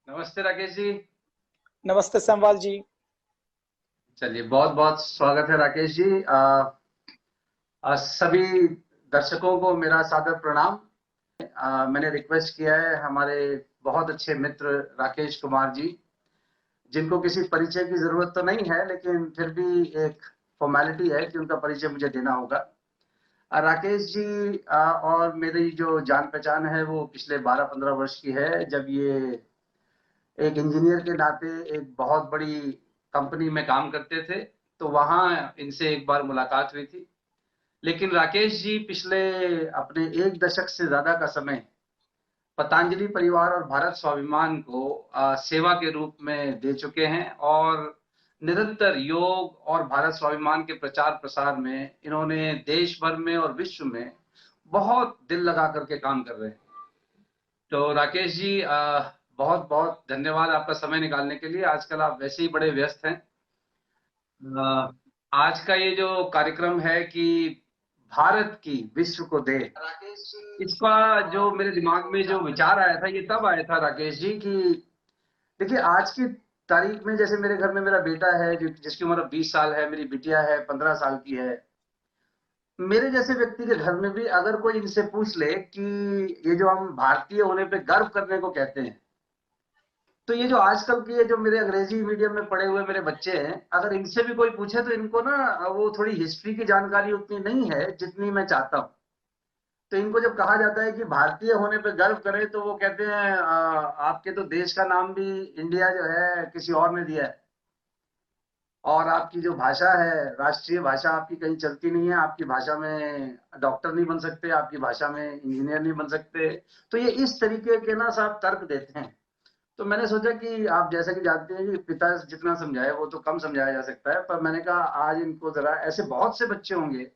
नमस्ते राकेश जी। नमस्ते समवाल जी। चलिए, बहुत बहुत स्वागत है राकेश जी। सभी दर्शकों को मेरा सादर प्रणाम। मैंने रिक्वेस्ट किया है हमारे बहुत अच्छे मित्र राकेश कुमार जी, जिनको किसी परिचय की जरूरत तो नहीं है, लेकिन फिर भी एक फॉर्मेलिटी है कि उनका परिचय मुझे देना होगा। राकेश जी और मेरी जो जान पहचान है वो पिछले 12-15 वर्ष की है, जब ये एक इंजीनियर के नाते एक बहुत बड़ी कंपनी में काम करते थे, तो वहां इनसे एक बार मुलाकात हुई थी। लेकिन राकेश जी पिछले अपने एक दशक से ज्यादा का समय पतंजलि परिवार और भारत स्वाभिमान को सेवा के रूप में दे चुके हैं, और निरंतर योग और भारत स्वाभिमान के प्रचार प्रसार में इन्होंने देश भर में और विश्व में बहुत दिल लगा करके काम कर रहे हैं। तो राकेश जी, बहुत बहुत धन्यवाद आपका समय निकालने के लिए। आजकल आप वैसे ही बड़े व्यस्त हैं। अ, आज का ये जो कार्यक्रम है कि भारत की विश्व को दे, इसका जो मेरे दिमाग में जो विचार आया था, ये तब आया था राकेश जी कि देखिए, आज की तारीख में जैसे मेरे घर में मेरा बेटा है जिसकी उम्र 20 साल है, मेरी बिटिया है 15 साल की है। मेरे जैसे व्यक्ति के घर में भी अगर कोई इनसे पूछ ले कि ये जो हम भारतीय होने पे गर्व करने को कहते हैं, तो ये जो आजकल के ये जो मेरे अंग्रेजी मीडियम में पढ़े हुए मेरे बच्चे हैं, अगर इनसे भी कोई पूछे तो इनको ना वो थोड़ी हिस्ट्री की जानकारी उतनी नहीं है जितनी मैं चाहता हूँ। तो इनको जब कहा जाता है कि भारतीय होने पे गर्व करें, तो वो कहते हैं आपके तो देश का नाम भी इंडिया जो है किसी और ने दिया है, और आपकी जो भाषा है, राष्ट्रीय भाषा आपकी कहीं चलती नहीं है, आपकी भाषा में डॉक्टर नहीं बन सकते, आपकी भाषा में इंजीनियर नहीं बन सकते। तो ये इस तरीके के ना साहब तर्क देते हैं। तो मैंने सोचा कि आप जैसा कि जानते हैं कि पिता जितना समझाए वो तो कम समझाया जा सकता है, पर मैंने कहा आज इनको जरा, ऐसे बहुत से बच्चे होंगे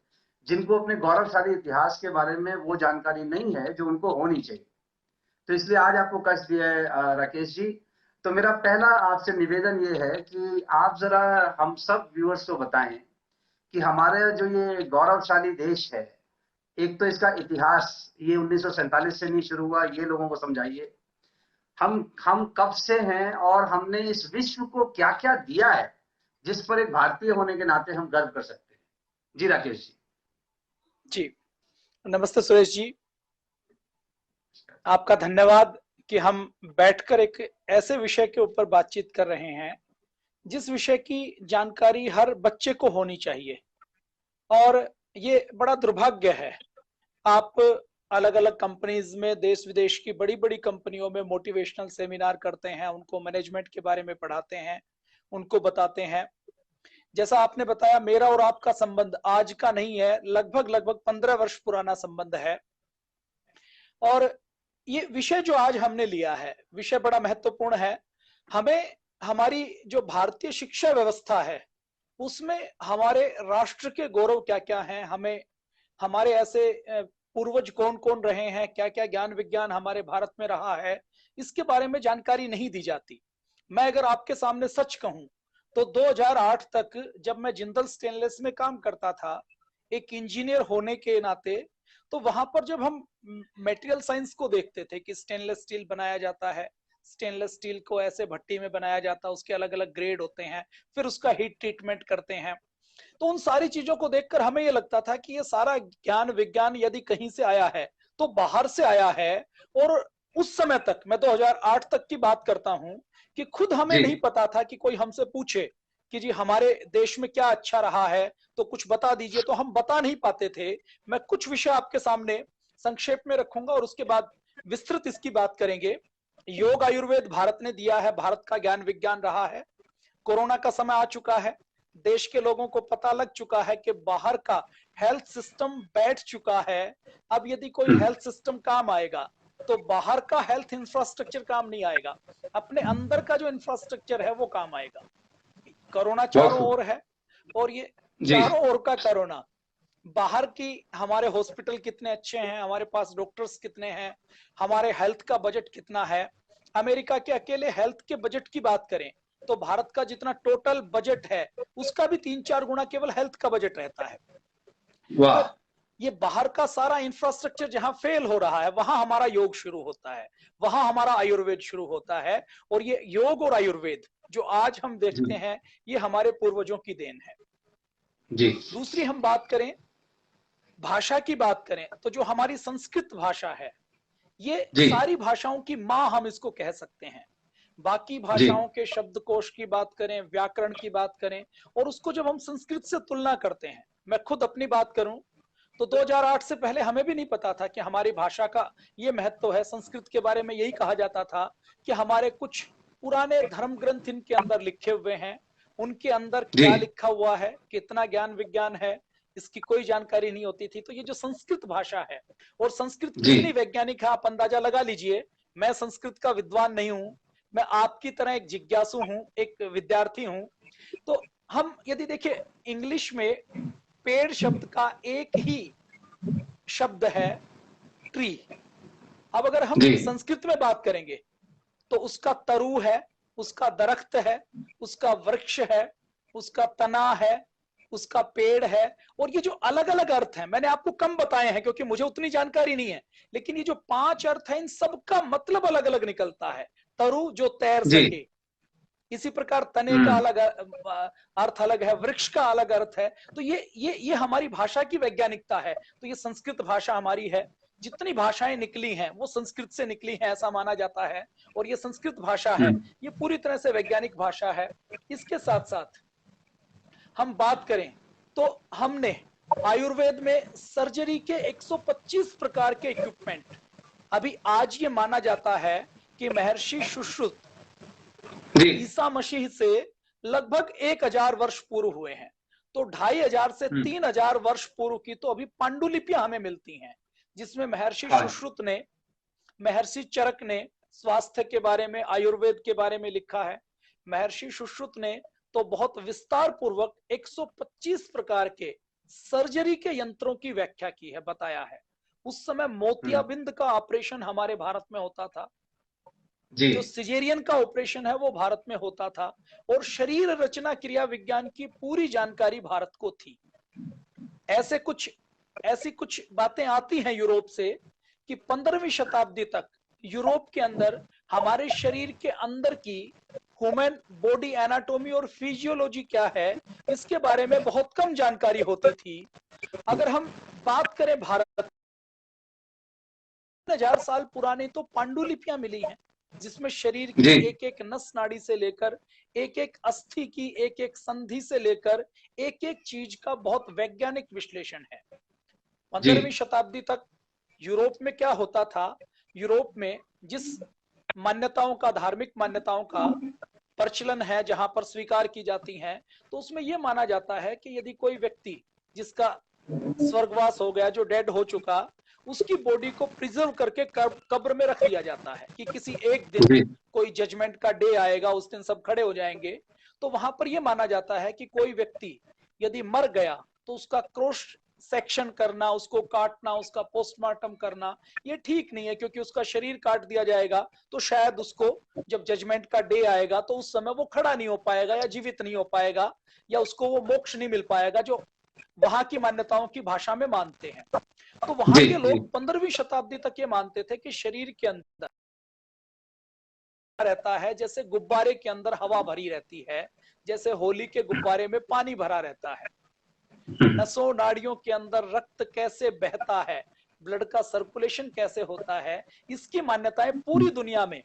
जिनको अपने गौरवशाली इतिहास के बारे में वो जानकारी नहीं है जो उनको होनी चाहिए। तो इसलिए आज आपको कष्ट दिया है राकेश जी। तो मेरा पहला आपसे निवेदन ये है कि आप जरा हम सब व्यूअर्स को बताएं कि हमारे जो ये गौरवशाली देश है, एक तो इसका इतिहास, ये 1947 से नहीं शुरू हुआ, ये लोगों को समझाइए। हम कब से हैं और हमने इस विश्व को क्या क्या दिया है जिस पर एक भारतीय होने के नाते हम गर्व कर सकते हैं। जी राकेश जी। जी, नमस्ते सुरेश जी। आपका धन्यवाद कि हम बैठकर एक ऐसे विषय के ऊपर बातचीत कर रहे हैं जिस विषय की जानकारी हर बच्चे को होनी चाहिए। और ये बड़ा दुर्भाग्य है, आप अलग अलग कंपनीज में, देश विदेश की बड़ी बड़ी कंपनियों में मोटिवेशनल सेमिनार करते हैं, उनको मैनेजमेंट के बारे में पढ़ाते हैं, उनको बताते हैं। जैसा आपने बताया, मेरा और आपका संबंध आज का नहीं है, लगभग लगभग 15 वर्ष पुराना संबंध है। और ये विषय जो आज हमने लिया है, विषय बड़ा महत्वपूर्ण है। हमें हमारी जो भारतीय शिक्षा व्यवस्था है उसमें हमारे राष्ट्र के गौरव क्या क्या हैं, हमें हमारे ऐसे पूर्वज कौन कौन रहे हैं, क्या क्या ज्ञान विज्ञान हमारे भारत में रहा है, इसके बारे में जानकारी नहीं दी जाती। मैं अगर आपके सामने सच कहूं तो 2008 तक जब मैं जिंदल स्टेनलेस में काम करता था एक इंजीनियर होने के नाते, तो वहां पर जब हम मेटेरियल साइंस को देखते थे कि स्टेनलेस स्टील बनाया जाता है, स्टेनलेस स्टील को ऐसे भट्टी में बनाया जाता है, उसके अलग अलग ग्रेड होते हैं, फिर उसका हीट ट्रीटमेंट करते हैं। तो उन सारी चीजों को देखकर हमें ये लगता था कि ये सारा ज्ञान विज्ञान यदि कहीं से आया है तो बाहर से आया है। और उस समय तक, मैं 2008 तक की बात करता हूं, कि खुद हमें जी नहीं पता था कि कोई हमसे पूछे कि जी हमारे देश में क्या अच्छा रहा है तो कुछ बता दीजिए, तो हम बता नहीं पाते थे। मैं कुछ विषय आपके सामने संक्षेप में रखूंगा और उसके बाद विस्तृत इसकी बात करेंगे। योग आयुर्वेद भारत ने दिया है, भारत का ज्ञान विज्ञान रहा है। कोरोना का समय आ चुका है, देश के लोगों को पता लग चुका है कि बाहर का हेल्थ सिस्टम बैठ चुका है। अब यदि कोई हेल्थ सिस्टम काम आएगा तो बाहर का हेल्थ इंफ्रास्ट्रक्चर काम नहीं आएगा, अपने अंदर का जो इंफ्रास्ट्रक्चर है वो काम आएगा। कोरोना बहुत चारों खूब। ओर है, और ये जी चारों ओर का कोरोना, बाहर की हमारे हॉस्पिटल कितने अच्छे हैं, हमारे पास डॉक्टर्स कितने हैं, हमारे हेल्थ का बजट कितना है। अमेरिका के अकेले हेल्थ के बजट की बात करें तो भारत का जितना टोटल बजट है उसका भी 3-4 गुना केवल हेल्थ का बजट रहता है। तो वाह। ये बाहर का सारा इंफ्रास्ट्रक्चर जहां फेल हो रहा है वहां हमारा योग शुरू होता है, वहां हमारा आयुर्वेद शुरू होता है। और ये योग और आयुर्वेद जो आज हम देखते जी हैं ये हमारे पूर्वजों की देन है। जी दूसरी हम बात करें, भाषा की बात करें, तो जो हमारी संस्कृत भाषा है ये जी सारी भाषाओं की मां हम इसको कह सकते हैं। बाकी जी भाषाओं के शब्दकोश की बात करें, व्याकरण की बात करें, और उसको जब हम संस्कृत से तुलना करते हैं, मैं खुद अपनी बात करूं तो 2008 से पहले हमें भी नहीं पता था कि हमारी भाषा का ये महत्व है। संस्कृत के बारे में यही कहा जाता था कि हमारे कुछ पुराने धर्म ग्रंथ इनके अंदर लिखे हुए हैं, उनके अंदर जी क्या लिखा हुआ है, कितना ज्ञान विज्ञान है, इसकी कोई जानकारी नहीं होती थी। तो ये जो संस्कृत भाषा है, और संस्कृत जी कितनी वैज्ञानिक है आप अंदाजा लगा लीजिए। मैं संस्कृत का विद्वान नहीं हूं, मैं आपकी तरह एक जिज्ञासु हूं, एक विद्यार्थी हूं। तो हम यदि देखिए, इंग्लिश में पेड़ शब्द का एक ही शब्द है ट्री। अब अगर हम जी संस्कृत में बात करेंगे तो उसका तरु है, उसका दरख्त है, उसका वृक्ष है, उसका तना है, उसका पेड़ है। और ये जो अलग अलग अर्थ हैं मैंने आपको कम बताए हैं क्योंकि मुझे उतनी जानकारी नहीं है, लेकिन ये जो 5 अर्थ हैं इन सबका मतलब अलग अलग निकलता है। तरु जो तैर जी सके, इसी प्रकार तने का अलग अर्थ अलग है, वृक्ष का अलग अर्थ है। तो ये हमारी भाषा की वैज्ञानिकता है। तो ये संस्कृत भाषा हमारी है। जितनी भाषाएं निकली हैं वो संस्कृत से निकली हैं ऐसा माना जाता है, और ये संस्कृत भाषा है, ये पूरी तरह से वैज्ञानिक भाषा है। इसके साथ साथ हम बात करें तो हमने आयुर्वेद में सर्जरी के 125 प्रकार के इक्विपमेंट, अभी आज ये माना जाता है कि महर्षि सुश्रुत जी ईसा मसीह से लगभग 1000 वर्ष पूर्व हुए हैं। तो 2500 से 3000 वर्ष पूर्व की तो अभी पांडुलिपियां हमें मिलती हैं, जिसमें महर्षि हाँ सुश्रुत ने, महर्षि चरक ने स्वास्थ्य के बारे में, आयुर्वेद के बारे में लिखा है। महर्षि सुश्रुत ने तो बहुत विस्तार पूर्वक 125 प्रकार के सर्जरी के यंत्रों की व्याख्या की है, बताया है। उस समय मोतियाबिंद का ऑपरेशन हमारे भारत में होता था, जी जो सिजेरियन का ऑपरेशन है वो भारत में होता था, और शरीर रचना क्रिया विज्ञान की पूरी जानकारी भारत को थी। ऐसी कुछ बातें आती हैं यूरोप से कि 15वीं शताब्दी तक यूरोप के अंदर हमारे शरीर के अंदर की ह्यूमन बॉडी एनाटॉमी और फिजियोलॉजी क्या है इसके बारे में बहुत कम जानकारी होती थी। अगर हम बात करें भारत, 1000 साल पुरानी तो पांडुलिपियां मिली हैं, जिसमें शरीर की जी एक एक नस नाड़ी से लेकर, एक एक अस्थि की एक एक संधि से लेकर, एक एक चीज का बहुत वैज्ञानिक विश्लेषण है। 15वीं शताब्दी तक यूरोप में क्या होता था, यूरोप में जिस मान्यताओं का, धार्मिक मान्यताओं का प्रचलन है, जहां पर स्वीकार की जाती हैं, तो उसमें यह माना जाता है कि यदि कोई व्यक्ति जिसका स्वर्गवास हो गया, जो डेड हो चुका, उसकी बॉडी को प्रिजर्व करके कब्र में रख लिया जाता है कि किसी एक दिन जी कोई जजमेंट का डे आएगा, उस दिन सब खड़े हो जाएंगे। तो वहां पर यह माना जाता है कि कोई व्यक्ति यदि मर गया तो उसका क्रॉस सेक्शन करना, उसको काटना, उसका पोस्टमार्टम करना ये ठीक नहीं है, क्योंकि उसका शरीर काट दिया जाएगा तो शायद उसको जब जजमेंट का डे आएगा तो उस समय वो खड़ा नहीं हो पाएगा या जीवित नहीं हो पाएगा, या उसको वो मोक्ष नहीं मिल पाएगा जो वहां की मान्यताओं की भाषा में मानते हैं। तो वहां जी के जी लोग 15वीं शताब्दी तक ये मानते थे कि शरीर के अंदर रहता है जैसे गुब्बारे के अंदर हवा भरी रहती है, जैसे होली के गुब्बारे में पानी भरा रहता है। नसों नाड़ियों के अंदर रक्त कैसे बहता है, ब्लड का सर्कुलेशन कैसे होता है, इसकी मान्यताएं पूरी दुनिया में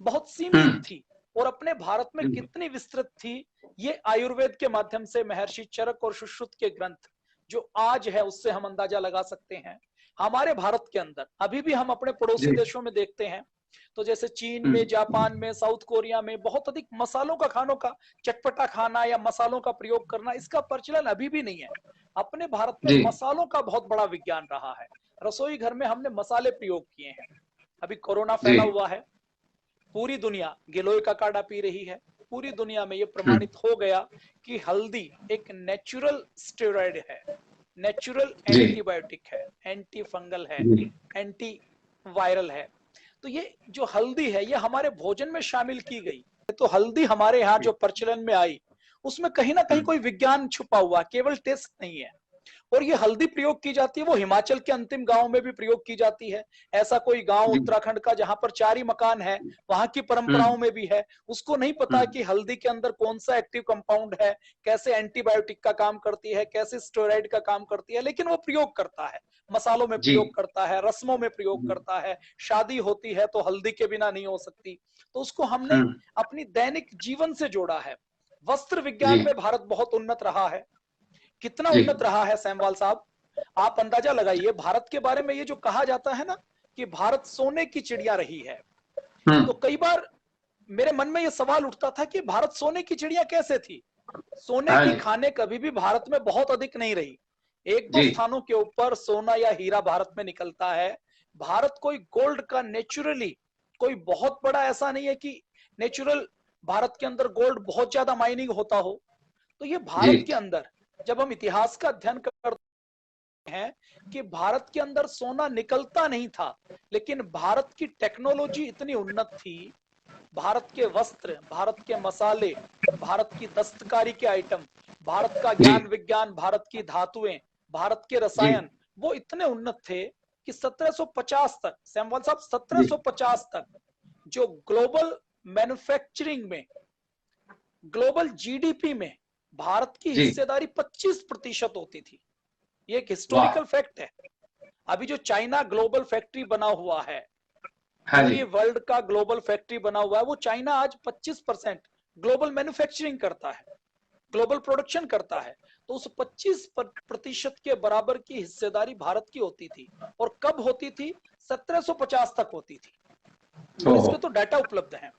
बहुत सीमित थी, और अपने भारत में कितनी विस्तृत थी ये आयुर्वेद के माध्यम से महर्षि चरक और सुश्रुत के ग्रंथ जो आज है उससे हम अंदाजा लगा सकते हैं। हमारे भारत के अंदर अभी भी हम अपने पड़ोसी जी देशों में देखते हैं, तो जैसे चीन में, जापान में, साउथ कोरिया में बहुत अधिक मसालों का खानों का, चटपटा खाना या मसालों का प्रयोग करना, इसका प्रचलन अभी भी नहीं है। अपने भारत में जी मसालों का बहुत बड़ा विज्ञान रहा है, रसोई घर में हमने मसाले प्रयोग किए हैं। अभी कोरोना जी फैला हुआ है, पूरी दुनिया गिलोय का काढ़ा पी रही है, पूरी दुनिया में यह प्रमाणित हो गया कि हल्दी एक नेचुरल स्टेरॉइड है, नेचुरल जी एंटीबायोटिक है, एंटी फंगल है, जी एंटी वायरल है। तो ये जो हल्दी है ये हमारे भोजन में शामिल की गई। तो हल्दी हमारे यहाँ जो प्रचलन में आई उसमें कहीं ना कहीं कोई विज्ञान छुपा हुआ, केवल टेस्ट नहीं है। और ये हल्दी प्रयोग की जाती है वो हिमाचल के अंतिम गांव में भी प्रयोग की जाती है। ऐसा कोई गांव उत्तराखंड का जहां पर 4 ही मकान है, वहां की परंपराओं में भी है। उसको नहीं पता कि हल्दी के अंदर कौन सा एक्टिव कंपाउंड है, कैसे एंटीबायोटिक का काम करती है, कैसे स्टेरॉइड का काम करती है, लेकिन वो प्रयोग करता है, मसालों में प्रयोग करता है, रस्मों में प्रयोग करता है। शादी होती है तो हल्दी के बिना नहीं हो सकती, तो उसको हमने अपनी दैनिक जीवन से जोड़ा है। वस्त्र विज्ञान में भारत बहुत उन्नत रहा है। कितना उन्नत रहा है सैमवाल साहब, आप अंदाजा लगाइए। भारत के बारे में ये जो कहा जाता है ना कि भारत सोने की चिड़िया रही है, तो कई बार मेरे मन में ये सवाल उठता था कि भारत सोने की चिड़िया कैसे थी। सोने की खाने कभी भी भारत में बहुत अधिक नहीं रही। एक दो स्थानों के ऊपर सोना या हीरा भारत में निकलता है। भारत कोई गोल्ड का नेचुरली कोई बहुत बड़ा ऐसा नहीं है कि नेचुरल भारत के अंदर गोल्ड बहुत ज्यादा माइनिंग होता हो। तो ये भारत के अंदर जब हम इतिहास का अध्ययन करते हैं कि भारत के अंदर सोना निकलता नहीं था, लेकिन भारत की टेक्नोलॉजी इतनी उन्नत थी, भारत के वस्त्र, भारत के मसाले, भारत की दस्तकारी के आइटम, भारत का ज्ञान विज्ञान, भारत की धातुएं, भारत के रसायन, वो इतने उन्नत थे कि 1750 तक, सैमवाल साहब 1750 तक जो ग्लोबल मैन्युफैक्चरिंग में, ग्लोबल जीडीपी में भारत की हिस्सेदारी 25% होती थी। ये एक हिस्टोरिकल फैक्ट है। अभी जो चाइना ग्लोबल फैक्ट्री बना हुआ है, पूरी वर्ल्ड का ग्लोबल फैक्ट्री बना हुआ है, वो चाइना आज 25% ग्लोबल मैन्युफैक्चरिंग करता है, ग्लोबल प्रोडक्शन करता है। तो उस 25% के बराबर की हिस्सेदारी भारत की होती थी। और कब होती थी? 1750 तक होती थी। और इसके तो डाटा उपलब्ध हैं।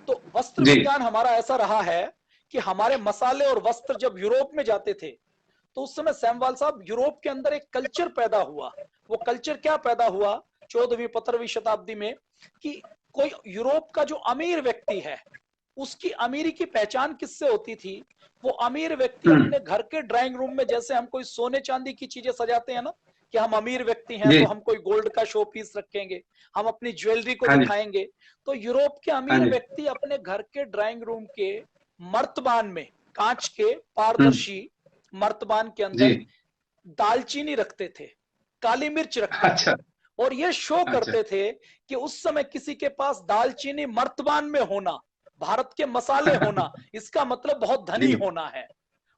तो वस्त्र विज्ञान हमारा ऐसा रहा है कि हमारे मसाले और वस्त्र जब यूरोप में जाते थे, तो उस समय सैमवाल साहब यूरोप के अंदर एक कल्चर पैदा हुआ। वो कल्चर क्या पैदा हुआ 14वीं 15वीं शताब्दी में, कि कोई यूरोप का जो अमीर व्यक्ति है, उसकी अमीरी की पहचान किससे होती थी? वो अमीर व्यक्ति अपने घर के ड्राइंग रूम में, जैसे हम कोई सोने चांदी की चीजें सजाते हैं ना, कि हम अमीर व्यक्ति हैं तो हम कोई गोल्ड का शो पीस रखेंगे, हम अपनी ज्वेलरी को दिखाएंगे। तो यूरोप के अमीर व्यक्ति अपने घर के ड्राइंग रूम के मर्तबान में, कांच के पारदर्शी मर्तबान के अंदर दालचीनी रखते थे, काली मिर्च रखते थे, और ये शो करते थे कि उस समय किसी के पास दालचीनी मर्तबान में होना, भारत के मसाले होना, इसका मतलब बहुत धनी होना है।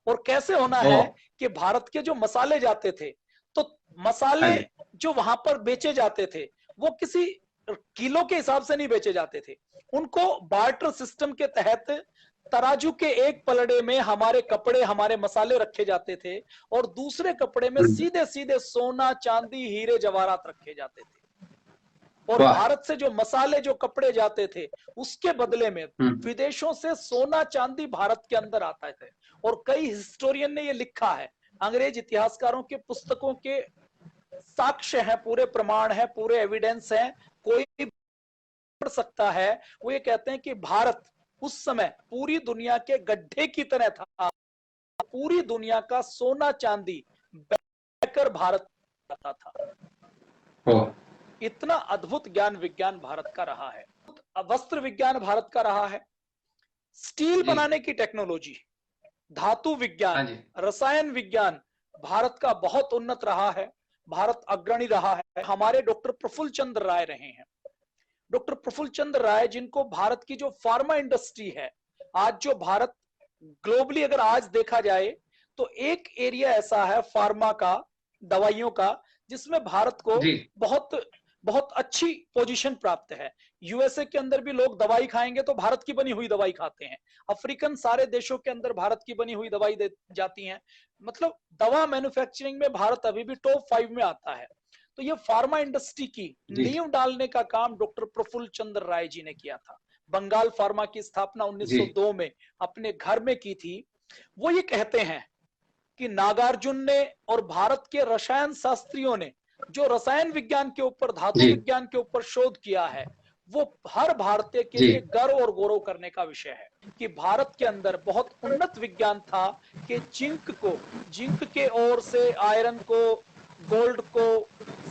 और कैसे होना है कि भारत के जो मसाले जाते थे, तो मसाले जो वहां पर बेचे जाते थे वो किसी किलो के हिसाब से नहीं बेचे जाते थे, उनको बार्टर सिस्टम के तहत तराजू के एक पलड़े में हमारे कपड़े, हमारे मसाले रखे जाते थे, और दूसरे कपड़े में सीधे सीधे सोना चांदी हीरे जवाहरात रखे जाते थे। और भारत से जो मसाले, जो कपड़े जाते थे, उसके बदले में विदेशों से सोना चांदी भारत के अंदर आता थे। और कई हिस्टोरियन ने ये लिखा है, अंग्रेज इतिहासकारों के पुस्तकों के साक्ष्य हैं, पूरे प्रमाण हैं, पूरे एविडेंस हैं, कोई भी पढ़ सकता है। वो ये कहते हैं कि भारत उस समय पूरी दुनिया के गड्ढे की तरह था, पूरी दुनिया का सोना चांदी बहकर भारत आता था। इतना अद्भुत ज्ञान विज्ञान भारत का रहा है। वस्त्र विज्ञान भारत का रहा है। स्टील बनाने की टेक्नोलॉजी, धातु विज्ञान, रसायन विज्ञान भारत का बहुत उन्नत रहा है। भारत अग्रणी रहा है। हमारे डॉक्टर प्रफुल्ल चंद्र राय रहे हैं। डॉक्टर प्रफुल्ल चंद्र राय, जिनको भारत की जो फार्मा इंडस्ट्री है, आज जो भारत ग्लोबली अगर आज देखा जाए तो एक एरिया ऐसा है फार्मा का, दवाइयों का, जिसमें भारत को बहुत बहुत अच्छी पोजीशन प्राप्त है। यूएसए के अंदर भी लोग दवाई खाएंगे तो भारत की बनी हुई दवाई खाते हैं। अफ्रीकन सारे देशों के अंदर भारत की बनी हुई दवाई दे जाती हैं। मतलब दवा मैन्युफैक्चरिंग में भारत अभी भी टॉप 5 में आता है। तो ये फार्मा इंडस्ट्री की नींव डालने का काम डॉक्टर प्रफुल्ल चंद्र राय जी ने किया था। बंगाल फार्मा की स्थापना 1902 में अपने घर में की थी। वो ये कहते हैं कि नागार्जुन ने और भारत के रसायन शास्त्रियों ने जो रसायन विज्ञान के ऊपर, धातु विज्ञान के ऊपर शोध किया है, वो हर भारतीय के लिए गर्व और गौरव करने का विषय है कि भारत के अंदर बहुत उन्नत विज्ञान था कि जिंक के ओर से आयरन को, गोल्ड को,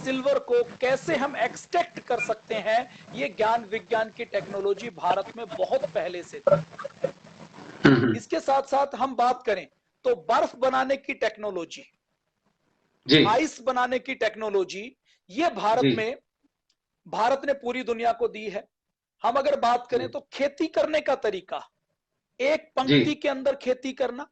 सिल्वर को कैसे हम एक्सट्रैक्ट कर सकते हैं। ये ज्ञान विज्ञान की टेक्नोलॉजी भारत में बहुत पहले से थी। इसके साथ साथ हम बात करें तो बर्फ बनाने की टेक्नोलॉजी, जी आइस बनाने की टेक्नोलॉजी, ये जी भारत ने पूरी दुनिया को दी है। हम अगर बात करें तो खेती करने का तरीका, एक जी। पंक्ति के अंदर खेती करना,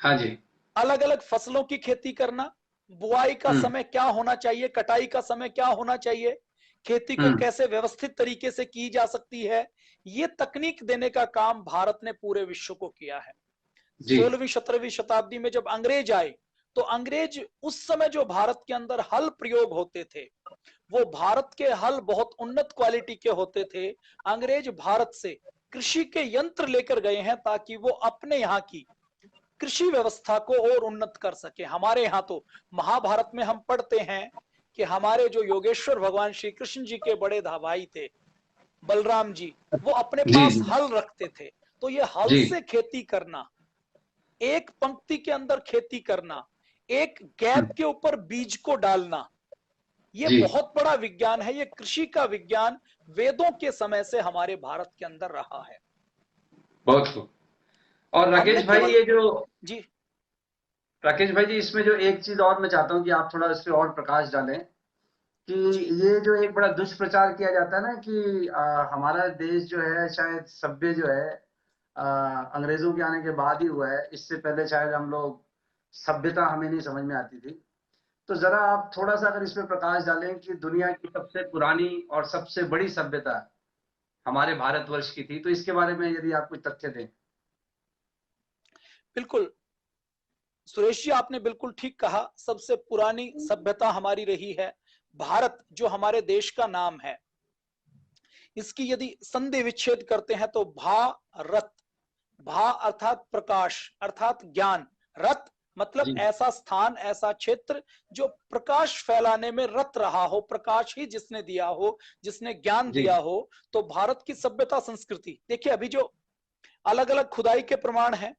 हाँ जी। अलग अलग फसलों की खेती करना, बुआई का हम्म समय क्या होना चाहिए, कटाई का समय क्या होना चाहिए, खेती को हम्म कैसे व्यवस्थित तरीके से की जा सकती है, ये तकनीक देने का काम भारत ने पूरे विश्व को किया है। जी 16वीं 17वीं शताब्दी में जब अंग्रेज आए, तो अंग्रेज उस समय जो भारत के अंदर हल प्रयोग होते थे, वो भारत के हल बहुत उन्नत क्वालिटी के होते थे। अंग्रेज भारत से कृषि के यंत्र लेकर गए हैं ताकि वो अपने यहाँ की कृषि व्यवस्था को और उन्नत कर सके। हमारे यहाँ तो महाभारत में हम पढ़ते हैं कि हमारे जो योगेश्वर भगवान श्री कृष्ण जी के बड़े भाई थे बलराम जी, वो अपने जी पास जी हल रखते थे। तो ये हल जी से खेती करना, एक पंक्ति के अंदर खेती करना, एक गैप के ऊपर बीज को डालना, ये जी। बहुत बड़ा विज्ञान है। ये कृषि का विज्ञान वेदों के समय से हमारे भारत के अंदर रहा है। बहुत खूब। और हमने राकेश भाई केवल, ये जो, जी राकेश भाई जी इसमें जो एक चीज और मैं चाहता हूँ कि आप थोड़ा इस पे और प्रकाश डालें कि जी ये जो एक बड़ा दुष्प्रचार किया जाता है ना कि हमारा देश जो है शायद सभ्य जो है अंग्रेजों के आने के बाद ही हुआ है, इससे पहले शायद हम लोग सभ्यता हमें नहीं समझ में आती थी। तो जरा आप थोड़ा सा अगर इस पे प्रकाश डालें कि दुनिया की सबसे पुरानी और सबसे बड़ी सभ्यता हमारे भारतवर्ष की थी, तो इसके बारे में यदि आप कुछ तथ्य दें। बिल्कुल सुरेश जी, आपने बिल्कुल ठीक कहा। सबसे पुरानी सभ्यता हमारी रही है भारत, जो हमारे देश का नाम है। इसकी यदि संधि विच्छेद करते हैं तो भारत, भा अर्थात प्रकाश अर्थात ज्ञान, रत मतलब जी ऐसा स्थान, ऐसा क्षेत्र जो प्रकाश फैलाने में रत रहा हो, प्रकाश ही जिसने दिया हो, जिसने ज्ञान जी दिया हो। तो भारत की सभ्यता संस्कृति देखिए, अभी जो अलग अलग खुदाई के प्रमाण हैं,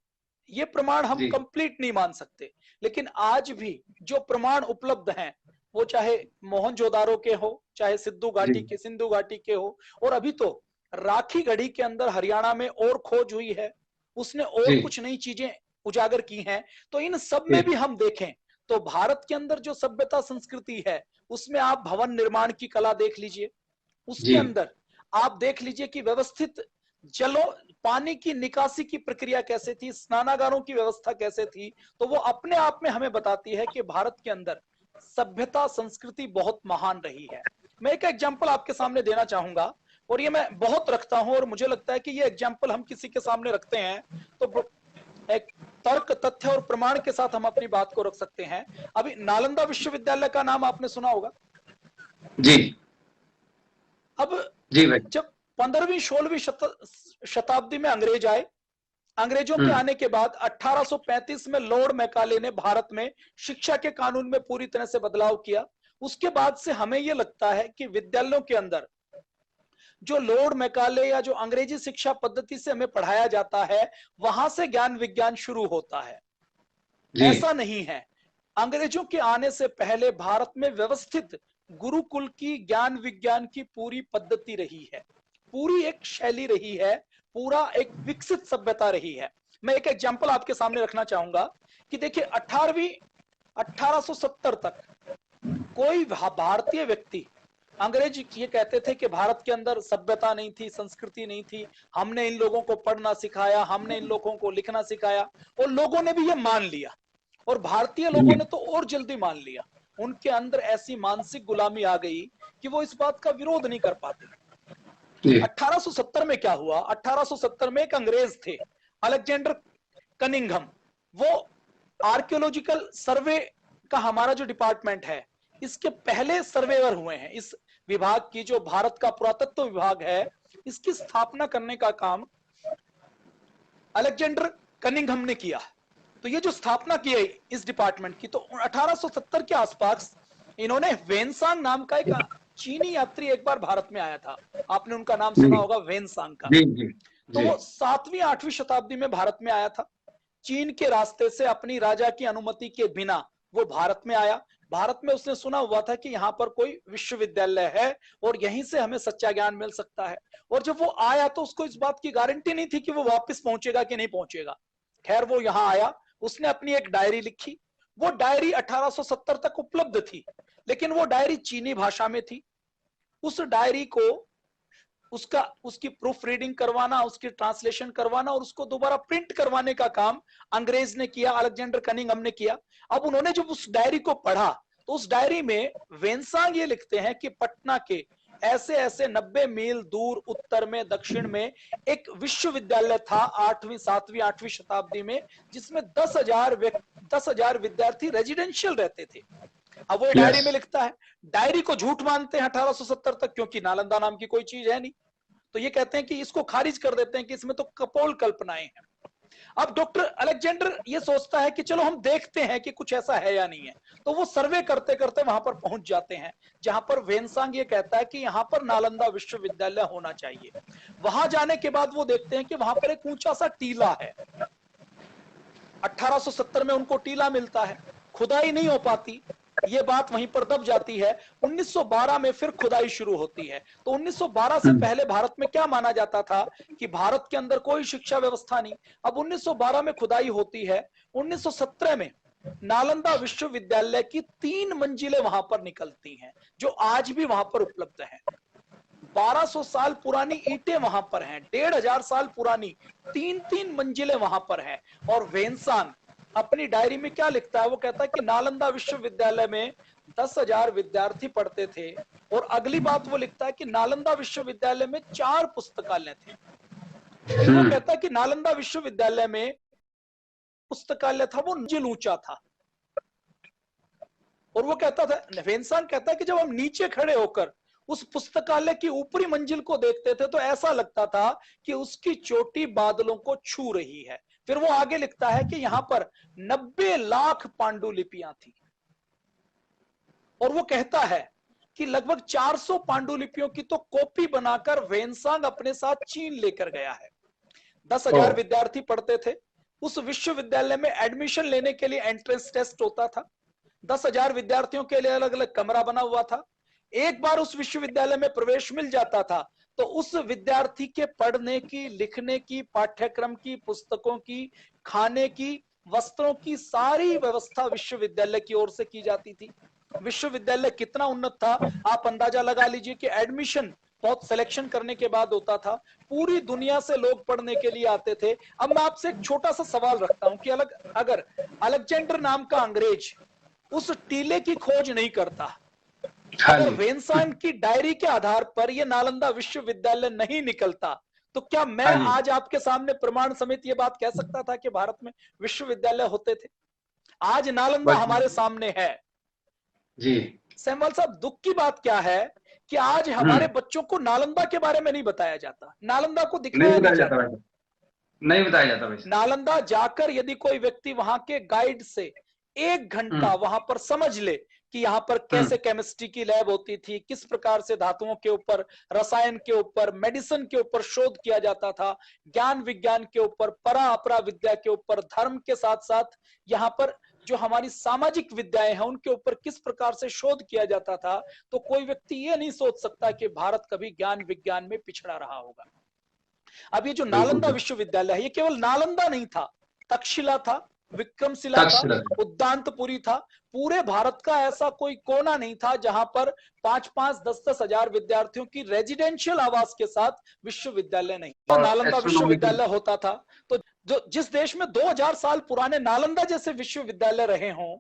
ये प्रमाण हम जी कंप्लीट नहीं मान सकते, लेकिन आज भी जो प्रमाण उपलब्ध हैं, वो चाहे मोहनजोदारो के हो, चाहे जी सिंधु घाटी के हो, और अभी तो राखी गढ़ी के अंदर हरियाणा में और खोज हुई है, उसने और जी कुछ नई चीजें उजागर की हैं। तो इन सब में जी भी हम देखें तो भारत के अंदर जो सभ्यता संस्कृति है, उसमें आप भवन निर्माण की कला देख लीजिए, उसके जी अंदर आप देख लीजिए कि व्यवस्थित जलो पानी की निकासी की प्रक्रिया कैसे थी, स्नानागारों की व्यवस्था कैसे थी। तो वो अपने आप में हमें बताती है कि भारत के अंदर सभ्यता संस्कृति बहुत महान रही है। मैं एक एग्जांपल आपके सामने देना चाहूंगा, और ये मैं बहुत रखता हूं, और मुझे लगता है कि ये एग्जांपल हम किसी के सामने रखते हैं तो एक तर्क तथ्य और प्रमाण के साथ हम अपनी बात को रख सकते हैं। अभी नालंदा विश्वविद्यालय का नाम आपने सुना होगा। जी अब जी भाई। जब 15वीं 16वीं शताब्दी में अंग्रेज आए, अंग्रेजों के आने के बाद 1835 में लॉर्ड मैकाले ने भारत में शिक्षा के कानून में पूरी तरह से बदलाव किया। उसके बाद से हमें यह लगता है कि विद्यालयों के अंदर जो लॉर्ड मैकाले या जो अंग्रेजी शिक्षा पद्धति से हमें पढ़ाया जाता है, वहां से ज्ञान विज्ञान शुरू होता है। जी ऐसा नहीं है। अंग्रेजों के आने से पहले भारत में व्यवस्थित गुरुकुल की ज्ञान विज्ञान की पूरी पद्धति रही है, पूरी एक शैली रही है, पूरा एक विकसित सभ्यता रही है। मैं एक एग्जांपल आपके सामने रखना चाहूंगा कि देखिए 1870 तक कोई भारतीय व्यक्ति, अंग्रेज ये कहते थे कि भारत के अंदर सभ्यता नहीं थी, संस्कृति नहीं थी, हमने इन लोगों को पढ़ना सिखाया, हमने इन लोगों को लिखना सिखाया, और लोगों ने भी ये मान लिया, और भारतीय लोगों जी ने तो और जल्दी मान लिया। उनके अंदर ऐसी मानसिक गुलामी आ गई कि वो इस बात का विरोध नहीं कर पाते। जी 1870 में क्या हुआ, 1870 में एक अंग्रेज थे, अलेक्जेंडर कनिंघम। वो आर्कियोलॉजिकल सर्वे का हमारा जो डिपार्टमेंट है, इसके पहले सर्वेयर हुए हैं। इस विभाग की, जो भारत का पुरातत्व विभाग है, इसकी स्थापना करने का काम अलेक्जेंडर कनिंघम ने किया। तो ये जो स्थापना की है इस डिपार्टमेंट की, तो 1870 के आसपास इन्होंने वेनसांग नाम का एक चीनी यात्री एक बार भारत में आया था, आपने उनका नाम सुना जी होगा, वेनसांग का। जी जी तो जी वो 7वीं 8वीं शताब्दी में भारत में आया था, चीन के रास्ते से अपनी राजा की अनुमति के बिना वो भारत में आया। भारत में उसने सुना हुआ था कि यहाँ पर कोई विश्वविद्यालय है और यहीं से हमें सच्चा ज्ञान मिल सकता है। और जब वो आया तो उसको इस बात की गारंटी नहीं थी कि वो वापस पहुंचेगा कि नहीं पहुंचेगा। खैर वो यहाँ आया, उसने अपनी एक डायरी लिखी, वो डायरी 1870 तक उपलब्ध थी, लेकिन वो डायरी चीनी भाषा में थी। उस डायरी को उसकी प्रूफ रीडिंग करवाना, उसकी ट्रांसलेशन करवाना और उसको दोबारा प्रिंट करवाने का काम अंग्रेज ने किया, अलेक्जेंडर कनिंघम ने किया। अब उन्होंने जब उस डायरी को पढ़ा तो उस डायरी में वेन्सांग ये लिखते हैं कि पटना के ऐसे ऐसे 90 मील दूर उत्तर में, दक्षिण में एक विश्वविद्यालय था 8वीं शताब्दी में, जिसमें 10,000 विद्यार्थी रेजिडेंशियल रहते थे। अब वो डायरी में लिखता है, डायरी को झूठ मानते हैं 1870 तक, क्योंकि नालंदा नाम की कोई चीज है नहीं, तो ये कहते हैं कि इसको खारिज कर देते हैं कि इसमें तो कपोल कल्पनाएं हैं। अब डॉक्टर अलेक्जेंडर ये सोचता है कि चलो हम देखते हैं कि कुछ ऐसा है या नहीं है, तो वो सर्वे करते करते वहां पर पहुंच जाते हैं जहां पर वेन्सांग ये कहता है कि यहां पर नालंदा विश्वविद्यालय होना चाहिए। वहां जाने के बाद वो देखते हैं कि वहां पर एक ऊंचा सा टीला है। 1870 में उनको टीला मिलता है, खुदाई नहीं हो पाती, ये बात वहीं पर दब जाती है। 1912 में फिर खुदाई शुरू होती है। तो 1912 से पहले भारत में क्या माना जाता था कि भारत के अंदर कोई शिक्षा व्यवस्था नहीं। अब 1912 में खुदाई होती है। 1917 में नालंदा विश्वविद्यालय की 3 मंजिलें वहां पर निकलती हैं, जो आज भी वहां पर उपलब्ध हैं। 1200 साल पुरानी ईंटें वहां पर हैं, 1500 साल पुरानी 3-3 मंजिलें वहां पर हैं। और वेन्सांग अपनी डायरी में क्या लिखता है, वो कहता है कि नालंदा विश्वविद्यालय में 10,000 विद्यार्थी पढ़ते थे। और अगली बात वो लिखता है कि नालंदा विश्वविद्यालय में 4 पुस्तकालय थे। वो कहता है कि नालंदा विश्वविद्यालय में पुस्तकालय था, वो मंजिल ऊंचा था। और वो कहता था, वेन्सांग कहता है कि जब हम नीचे खड़े होकर उस पुस्तकालय की ऊपरी मंजिल को देखते थे तो ऐसा लगता था कि उसकी चोटी बादलों को छू रही है। फिर वो आगे लिखता है कि यहां पर 90 लाख पांडुलिपियां थी। और वो कहता है कि लगभग 400 पांडुलिपियों की तो कॉपी बनाकर वेन्सांग अपने साथ चीन लेकर गया है। 10,000 विद्यार्थी पढ़ते थे। उस विश्वविद्यालय में एडमिशन लेने के लिए एंट्रेंस टेस्ट होता था। 10,000 विद्यार्थियों के लिए अलग अलग कमरा बना हुआ था। एक बार उस विश्वविद्यालय में प्रवेश मिल जाता था तो उस विद्यार्थी के पढ़ने की, लिखने की, पाठ्यक्रम की, पुस्तकों की, खाने की, वस्त्रों की सारी व्यवस्था विश्वविद्यालय की ओर से की जाती थी। विश्वविद्यालय कितना उन्नत था आप अंदाजा लगा लीजिए कि एडमिशन बहुत सिलेक्शन करने के बाद होता था। पूरी दुनिया से लोग पढ़ने के लिए आते थे। अब मैं आपसे एक छोटा सा सवाल रखता हूं कि अगर अलेक्जेंडर नाम का अंग्रेज उस टीले की खोज नहीं करता, अगर वेन्सांग की डायरी के आधार पर यह नालंदा विश्वविद्यालय नहीं निकलता, तो क्या मैं आज आपके सामने प्रमाण समेत ये बात कह सकता था कि भारत में विश्वविद्यालय होते थे? आज नालंदा हमारे सामने है जी। सैमुअल साहब, दुख की बात क्या है कि आज हमारे बच्चों को नालंदा के बारे में नहीं बताया जाता, नालंदा को दिखाया नहीं जाता, नहीं बताया जाता। नालंदा जाकर यदि कोई व्यक्ति वहां के गाइड से 1 घंटा वहां पर समझ ले कि यहाँ पर कैसे केमिस्ट्री की लैब होती थी, किस प्रकार से धातुओं के ऊपर, रसायन के ऊपर, मेडिसिन के ऊपर शोध किया जाता था, ज्ञान विज्ञान के ऊपर, परा अपरा विद्या के ऊपर, धर्म के साथ साथ यहाँ पर जो हमारी सामाजिक विद्याएं हैं उनके ऊपर किस प्रकार से शोध किया जाता था, तो कोई व्यक्ति ये नहीं सोच सकता कि भारत कभी ज्ञान विज्ञान में पिछड़ा रहा होगा। अब ये जो नालंदा विश्वविद्यालय है, ये केवल नालंदा नहीं था, तक्षशिला था, विक्रमशिला था, उद्दांतपुरी था। पूरे भारत का ऐसा कोई कोना नहीं था जहां पर 5-5, 10-10 हजार विद्यार्थियों की रेजिडेंशियल आवास के साथ विश्वविद्यालय नहीं, तो नालंदा विश्वविद्यालय होता था। तो जिस देश में 2000 साल पुराने नालंदा जैसे विश्वविद्यालय रहे हों,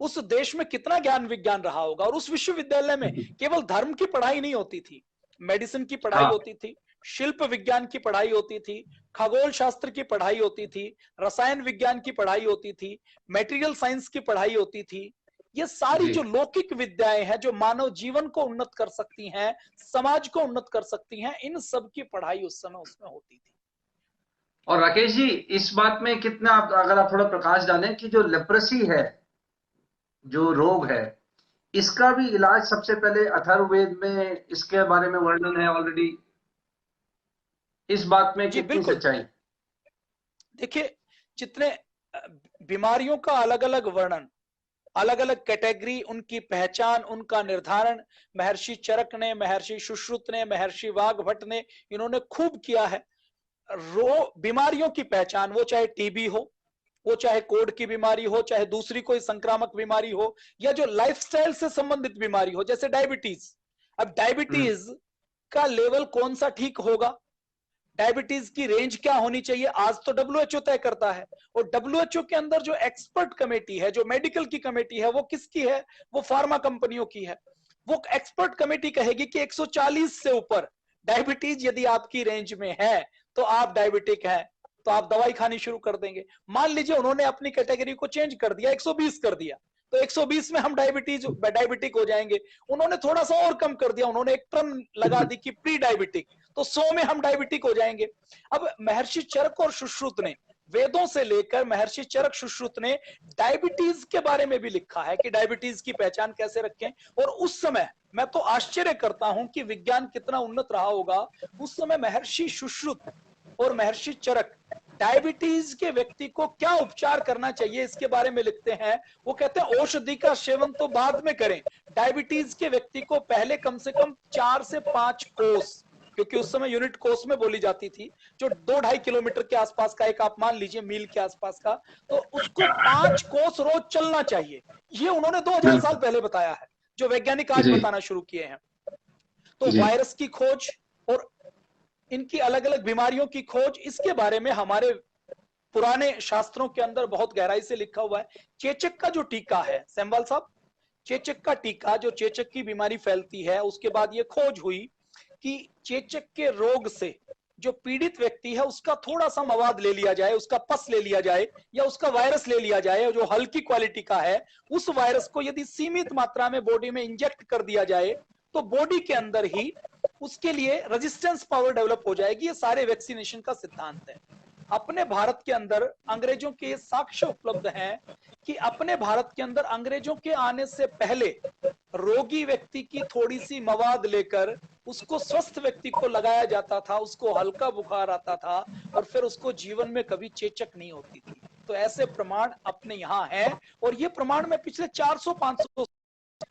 उस देश में कितना ज्ञान विज्ञान रहा होगा। और उस विश्वविद्यालय में केवल धर्म की पढ़ाई नहीं होती थी, मेडिसिन की पढ़ाई होती थी, शिल्प विज्ञान की पढ़ाई होती थी, खगोल शास्त्र की पढ़ाई होती थी, रसायन विज्ञान की पढ़ाई होती थी, मटेरियल साइंस की पढ़ाई होती थी। ये सारी जो लौकिक विद्याएं हैं जो मानव जीवन को उन्नत कर सकती हैं, समाज को उन्नत कर सकती हैं, इन सब की पढ़ाई उस समय उसमें होती थी। और राकेश जी, इस बात में कितना अगर आप थोड़ा प्रकाश डालें कि जो लेप्रेसी है, जो रोग है, इसका भी इलाज सबसे पहले अथर्ववेद में इसके बारे में वर्णन है ऑलरेडी। इस बात में कितनी सच्चाई? देखिए, जितने बीमारियों का अलग अलग वर्णन, अलग अलग कैटेगरी, उनकी पहचान, उनका निर्धारण महर्षि चरक ने, महर्षि सुश्रुत ने, महर्षि वाग्भट ने, इन्होंने खूब किया है। बीमारियों की पहचान, वो चाहे टीबी हो, वो चाहे कोढ़ की बीमारी हो, चाहे दूसरी कोई संक्रामक बीमारी हो, या जो लाइफस्टाइल से संबंधित बीमारी हो, जैसे डायबिटीज। अब डायबिटीज का लेवल कौन सा ठीक होगा, डायबिटीज की रेंज क्या होनी चाहिए, आज तो डब्ल्यूएचओ तय करता है। और डब्ल्यूएचओ के अंदर जो एक्सपर्ट कमेटी है, जो मेडिकल की कमेटी है, वो किसकी है, वो फार्मा कंपनियों की है। वो एक्सपर्ट कमेटी कहेगी कि 140 से ऊपर डायबिटीज यदि आपकी रेंज में है तो आप डायबिटिक हैं, तो आप दवाई खानी शुरू कर देंगे। मान लीजिए उन्होंने अपनी कैटेगरी को चेंज कर दिया, 120 कर दिया, तो 120 में हम डायबिटिक हो जाएंगे। उन्होंने थोड़ा सा और कम कर दिया, उन्होंने एक टर्म लगा दी कि प्री डायबिटिक, तो 100 में हम डायबिटिक हो जाएंगे। अब महर्षि चरक और सुश्रुत ने, वेदों से लेकर महर्षि चरक सुश्रुत ने डायबिटीज के बारे में भी लिखा है कि डायबिटीज की पहचान कैसे रखें। और उस समय मैं तो आश्चर्य करता हूं कि विज्ञान कितना उन्नत रहा होगा। उस समय महर्षि सुश्रुत और महर्षि चरक डायबिटीज के व्यक्ति को क्या उपचार करना चाहिए इसके बारे में लिखते हैं। वो कहते हैं औषधि का सेवन तो बाद में करें, डायबिटीज के व्यक्ति को पहले कम से कम 4 से 5 कोस, क्योंकि उस समय यूनिट कोस में बोली जाती थी, जो 2-2.5 किलोमीटर के आसपास का, एक आप मान लीजिए मील के आसपास का, तो उसको 5 कोस रोज चलना चाहिए। ये उन्होंने 2000 साल पहले बताया है, जो वैज्ञानिक आज बताना शुरू किए हैं। तो वायरस की खोज और इनकी अलग अलग बीमारियों की खोज, इसके बारे में हमारे पुराने शास्त्रों के अंदर बहुत गहराई से लिखा हुआ है। चेचक का जो टीका है सेमवाल साहब, चेचक का टीका, जो चेचक की बीमारी फैलती है, उसके बाद ये खोज हुई कि चेचक के रोग से जो पीड़ित व्यक्ति है उसका थोड़ा सा मवाद ले लिया जाए, उसका पस ले लिया जाए, या उसका वायरस ले लिया जाए जो हल्की क्वालिटी का है। उस वायरस को यदि सीमित मात्रा में बॉडी में इंजेक्ट कर दिया जाए तो बॉडी के अंदर ही उसके लिए रेजिस्टेंस पावर डेवलप हो जाएगी। ये सारे वैक्सीनेशन का सिद्धांत है। अपने भारत के अंदर अंग्रेजों के साक्ष्य उपलब्ध हैं कि अपने भारत के अंदर अंग्रेजों के आने से पहले रोगी व्यक्ति की थोड़ी सी मवाद लेकर उसको स्वस्थ व्यक्ति को लगाया जाता था, उसको हल्का बुखार आता था और फिर उसको जीवन में कभी चेचक नहीं होती थी। तो ऐसे प्रमाण अपने यहाँ हैं, और ये प्रमाण में पिछले 400-500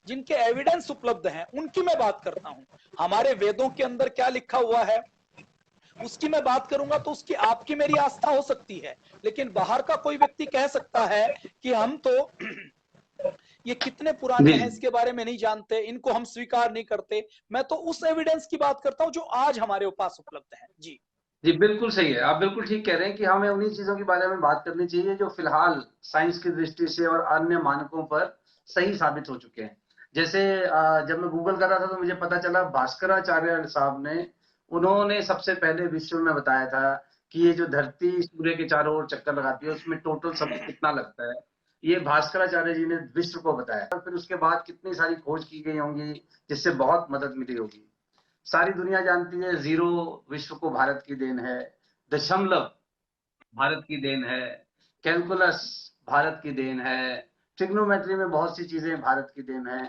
जिनके एविडेंस उपलब्ध हैं उनकी मैं बात करता हूं। हमारे वेदों के अंदर क्या लिखा हुआ है उसकी मैं बात करूंगा, तो उसकी आपकी मेरी आस्था हो सकती है, लेकिन बाहर का कोई व्यक्ति कह सकता है कि हम तो ये कितने पुराने हैं इसके बारे में नहीं जानते, इनको हम स्वीकार नहीं करते। मैं तो उस एविडेंस की बात करता हूं जो आज हमारे पास उपलब्ध है। जी जी बिल्कुल सही है, आप बिल्कुल ठीक कह रहे हैं कि हमें उन्हीं चीजों के बारे में बात करनी चाहिए जो फिलहाल साइंस की दृष्टि से और अन्य मानकों पर सही साबित हो चुके हैं। जैसे जब मैं गूगल कर रहा था तो मुझे पता चला भास्कराचार्य साहब ने, उन्होंने सबसे पहले विश्व में बताया था कि ये जो धरती सूर्य के चारों ओर चक्कर लगाती है उसमें टोटल समय कितना लगता है, ये भास्कराचार्य जी ने विश्व को बताया। फिर उसके बाद कितनी सारी खोज की गई होंगी जिससे बहुत मदद मिली होगी। सारी दुनिया जानती है जीरो विश्व को भारत की देन है, दशमलव भारत की देन है, कैलकुलस भारत की देन है, ट्रिग्नोमेट्री में बहुत सी चीजें भारत की देन है।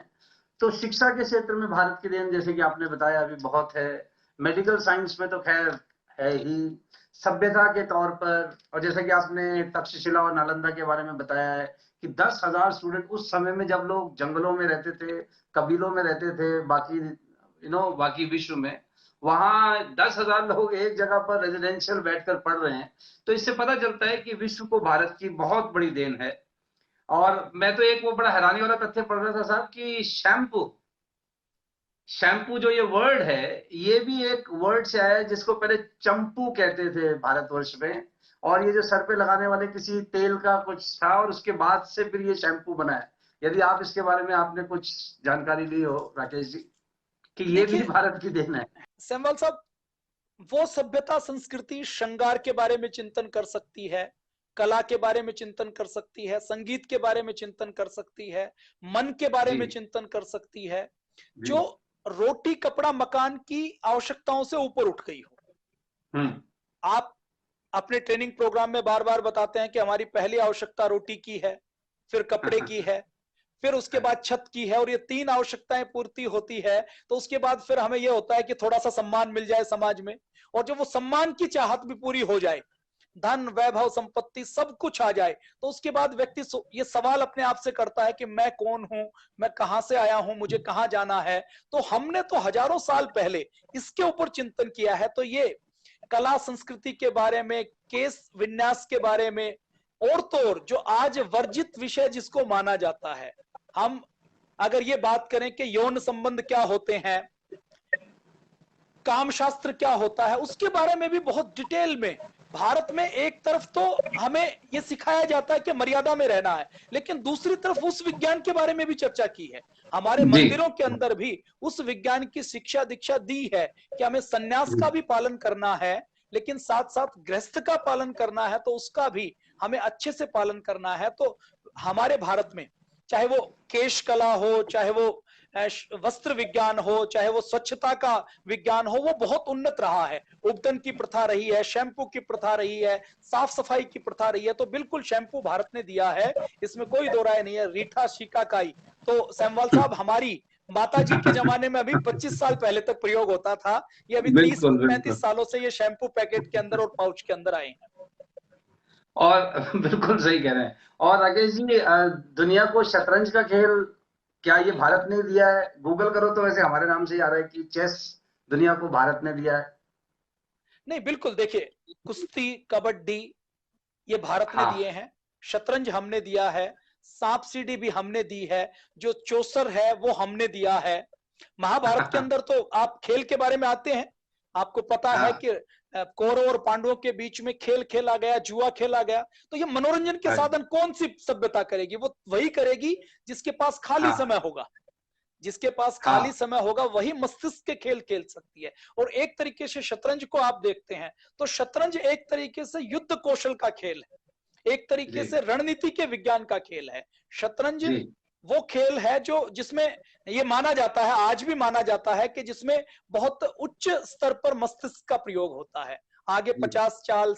तो शिक्षा के क्षेत्र में भारत की देन जैसे कि आपने बताया अभी बहुत है, मेडिकल साइंस में तो खैर है ही, सभ्यता के तौर पर, और जैसा कि आपने तक्षशिला और नालंदा के बारे में बताया है कि 10,000 स्टूडेंट उस समय में जब लोग जंगलों में रहते थे, कबीलों में रहते थे, बाकी विश्व में, वहां 10,000 लोग एक जगह पर रेजिडेंशियल बैठकर पढ़ रहे हैं। तो इससे पता चलता है कि विश्व को भारत की बहुत बड़ी देन है। और मैं तो एक वो बड़ा हैरानी वाला तथ्य पढ़ रहा था साहब कि शैम्पू जो ये वर्ड है, ये भी एक वर्ड से आया है जिसको पहले चंपू कहते थे भारतवर्ष में, और ये जो सर पे लगाने वाले किसी तेल का कुछ था और उसके बाद से फिर ये शैम्पू बना है। यदि आप इसके बारे में आपने कुछ जानकारी ली हो राकेश जी कि ये भी भारत की देन है। सेमवाल साहब, वो सभ्यता संस्कृति श्रृंगार के बारे में चिंतन कर सकती है, कला के बारे में चिंतन कर सकती है, संगीत के बारे में चिंतन कर सकती है, मन के बारे में चिंतन कर सकती है, जो रोटी कपड़ा मकान की आवश्यकताओं से ऊपर उठ गई हो। आप अपने ट्रेनिंग प्रोग्राम में बार बार बताते हैं कि हमारी पहली आवश्यकता रोटी की है, फिर कपड़े की है, फिर उसके बाद छत की है, और ये 3 आवश्यकताएं पूर्ति होती है तो उसके बाद फिर हमें यह होता है कि थोड़ा सा सम्मान मिल जाए समाज में, और जब वो सम्मान की चाहत भी पूरी हो जाए, धन वैभव संपत्ति सब कुछ आ जाए, तो उसके बाद व्यक्ति ये सवाल अपने आप से करता है कि मैं कौन हूं, मैं कहां से आया हूं, मुझे कहां जाना है। तो हमने तो हजारों साल पहले इसके ऊपर चिंतन किया है। तो ये कला संस्कृति के बारे में, केस विन्यास के बारे में, और तो और जो आज वर्जित विषय जिसको माना जाता है, हम अगर ये बात करें कि यौन संबंध क्या होते हैं, काम शास्त्र क्या होता है, उसके बारे में भी बहुत डिटेल में भारत में एक तरफ तो हमें यह सिखाया जाता है कि मर्यादा में रहना है, लेकिन दूसरी तरफ उस विज्ञान के बारे में भी चर्चा की है। हमारे मंदिरों के अंदर भी उस विज्ञान की शिक्षा दीक्षा दी है कि हमें सन्यास का भी पालन करना है, लेकिन साथ साथ गृहस्थ का पालन करना है, तो उसका भी हमें अच्छे से पालन करना है। तो हमारे भारत में चाहे वो केश कला हो, चाहे वो वस्त्र विज्ञान हो, चाहे वो स्वच्छता का विज्ञान हो, वो बहुत उन्नत रहा है। उपदन की प्रथा रही है, शैम्पू की प्रथा रही है, साफ सफाई की प्रथा रही है। तो बिल्कुल शैम्पू भारत ने दिया है, इसमें कोई दो राय नहीं है। रीठा शिकाकाई तो सैमवाल साहब हमारी माता जी के जमाने में अभी 25 साल पहले तक प्रयोग होता था, ये अभी 30-35 सालों से ये शैम्पू पैकेट के अंदर और पाउच के अंदर आए हैं। और बिल्कुल सही कह रहे हैं। और राकेश जी, दुनिया को शतरंज का खेल क्या ये भारत ने दिया है? गूगल करो तो वैसे हमारे नाम से ही आ रहा है कि चेस दुनिया को भारत ने दिया है। नहीं, बिल्कुल देखिए, कुश्ती, कबड्डी ये भारत ने दिए हैं, शतरंज हमने दिया है, सांप सीढ़ी भी हमने दी है, जो चौसर है वो हमने दिया है। महाभारत के अंदर तो आप खेल के बारे में आते हैं, आपको पता है कि कौरव और पांडवों के बीच में खेल खेला गया, जुआ खेला गया। तो ये मनोरंजन के साधन कौन सी सभ्यता करेगी? वो वही करेगी जिसके पास खाली समय होगा। जिसके पास खाली समय होगा वही मस्तिष्क के खेल खेल सकती है। और एक तरीके से शतरंज को आप देखते हैं तो शतरंज एक तरीके से युद्ध कौशल का खेल है, एक तरीके से रणनीति के विज्ञान का खेल है। शतरंज वो खेल है जो जिसमें ये माना जाता है, आज भी माना जाता है कि जिसमें बहुत उच्च स्तर पर मस्तिष्क का प्रयोग होता है। आगे 50 चाल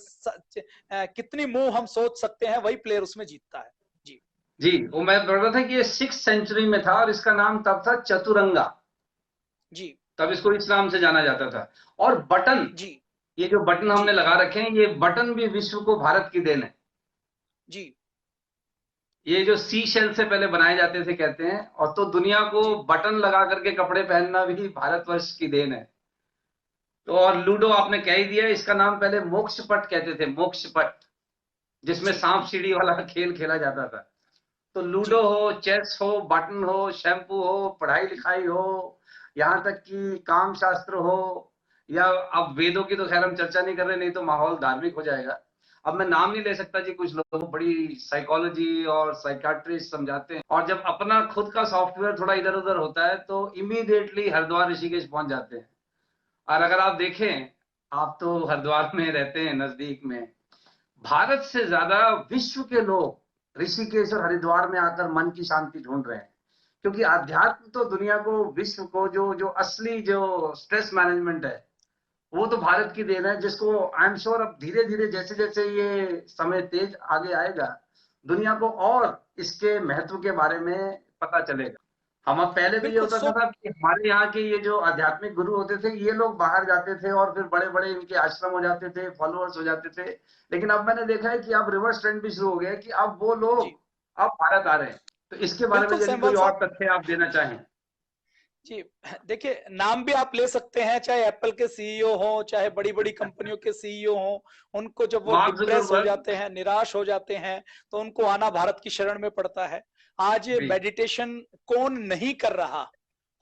कितनी मुंह हम सोच सकते हैं, वही प्लेयर उसमें जीतता है। जी, वो मैं पढ़ रहा था कि ये 6th सेंचुरी में था और इसका नाम तब था चतुरंगा जी, तब इसको इस नाम से जाना जाता था। और बटन जी, ये जो बटन हमने लगा रखे हैं, ये बटन भी विश्व को भारत की देन है जी। ये जो सी शेल से पहले बनाए जाते थे कहते हैं, और तो दुनिया को बटन लगा करके कपड़े पहनना भी भारतवर्ष की देन है। तो और लूडो आपने कह ही दिया, इसका नाम पहले मोक्षपट कहते थे, मोक्षपट, जिसमें सांप सीढ़ी वाला खेल खेला जाता था। तो लूडो हो, चेस हो, बटन हो, शैम्पू हो, पढ़ाई लिखाई हो, यहाँ तक कि काम शास्त्र हो, या अब वेदों की तो खैर हम चर्चा नहीं कर रहे, नहीं तो माहौल धार्मिक हो जाएगा। अब मैं नाम नहीं ले सकता जी, कुछ लोग बड़ी साइकोलॉजी और साइकाट्रिस्ट समझाते हैं, और जब अपना खुद का सॉफ्टवेयर थोड़ा इधर उधर होता है तो इमीडिएटली हरिद्वार ऋषिकेश पहुंच जाते हैं। और अगर आप देखें, आप तो हरिद्वार में रहते हैं नजदीक में, भारत से ज्यादा विश्व के लोग ऋषिकेश और हरिद्वार में आकर मन की शांति ढूंढ रहे हैं, क्योंकि आध्यात्म तो दुनिया को, विश्व को जो असली जो स्ट्रेस मैनेजमेंट है वो तो भारत की देन है, जिसको आई एम श्योर अब धीरे धीरे जैसे जैसे ये समय तेज आगे आएगा, दुनिया को और इसके महत्व के बारे में पता चलेगा। हम पहले तो ये होता था कि हमारे यहाँ के ये जो आध्यात्मिक गुरु होते थे, ये लोग बाहर जाते थे और फिर बड़े बड़े इनके आश्रम हो जाते थे, फॉलोअर्स हो जाते थे। लेकिन अब मैंने देखा है कि अब रिवर्स ट्रेंड भी शुरू हो गया कि अब वो लोग अब भारत आ रहे हैं। तो इसके बारे में यदि कोई और तथ्य आप देना चाहें। जी, देखिए, नाम भी आप ले सकते हैं, चाहे एप्पल के सीईओ हो, चाहे बड़ी बड़ी कंपनियों के सीईओ हो, उनको जब वो डिप्रेस हो जाते हैं, निराश हो जाते हैं, तो उनको आना भारत की शरण में पड़ता है। आज मेडिटेशन कौन नहीं कर रहा?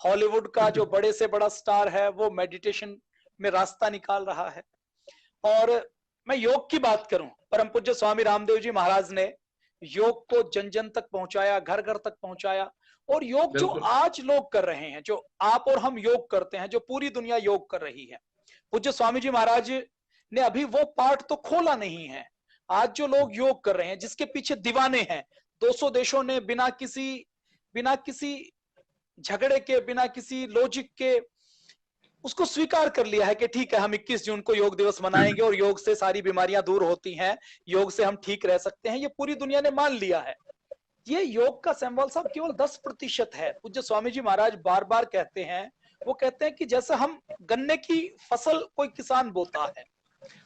हॉलीवुड का जो बड़े से बड़ा स्टार है वो मेडिटेशन में रास्ता निकाल रहा है। और मैं योग की बात करूं, परम पूज्य स्वामी रामदेव जी महाराज ने योग को जन जन तक पहुंचाया, घर घर तक पहुंचाया। और योग जो आज लोग कर रहे हैं, जो आप और हम योग करते हैं, जो पूरी दुनिया योग कर रही है, पूज्य स्वामी जी महाराज ने अभी वो पार्ट तो खोला नहीं है। आज जो लोग योग कर रहे हैं, जिसके पीछे दीवाने हैं, 200 देशों ने बिना किसी झगड़े के, बिना किसी लॉजिक के उसको स्वीकार कर लिया है कि ठीक है, हम 21 जून को योग दिवस मनाएंगे और योग से सारी बीमारियां दूर होती हैं, योग से हम ठीक रह सकते हैं। ये पूरी दुनिया ने मान लिया है। ये योग का सैमवाल साहब केवल 10% है। पूज्य स्वामी जी महाराज बार बार कहते हैं, वो कहते हैं कि जैसे हम गन्ने की फसल कोई किसान बोता है,